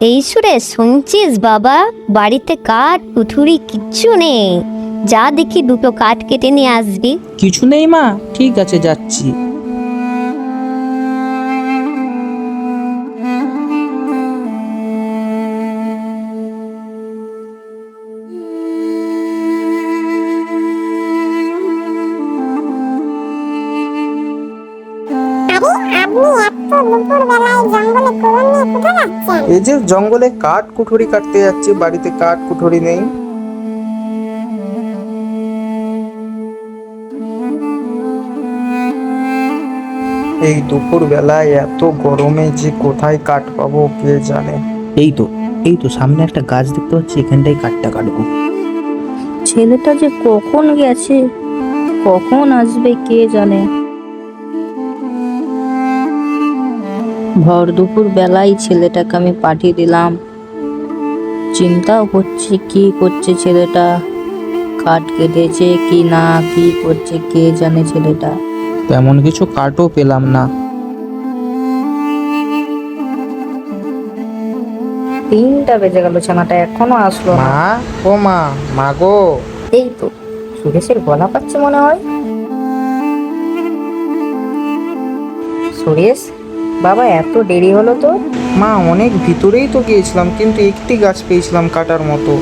এই সুরেশ, শুনছিস বাবা? বাড়িতে কাঠ কুঠুরি কিচ্ছু নেই। যা দেখি দুটো কাঠ কেটে নিয়ে আসবি। কিছু নেই মা, ঠিক আছে যাচ্ছি। এই যে জঙ্গলে কাঠ কুঠুরি কাটতে যাচ্ছি, বাড়িতে কাঠ কুঠুরি নেই। এই দুপুর বেলায় এত গরমে যে কোথায় কাঠ পাবো কে জানে। এই তো সামনে একটা গাছ দেখতে পাচ্ছি, এখানটাই কাঠটা কাটবো। ছেলেটা যে কখন গেছে, কখন আসবে কে জানে। ভর দুপুর বেলায় ছেলেটাকে আমি পাঠিয়ে দিলাম। চিন্তাও করছি কি করছে ছেলেটা, কাঠ কেটেছে কি না, কি করছে কে জানে ছেলেটা। তেমন কিছু কাঠও পেলাম না। 3টা বেজে গেল, ছানাটা এখনো আসলো না। মা গো। এই তো সুরেশের গলা পাচ্ছে মনে হয়। সুরেশ বাবা, এত দেরি হলো তো? মা, অনেক ভিতরেই তো গিয়েছিলাম, কিন্তু একটি গাছ পেয়েছিলাম কাটার মতো।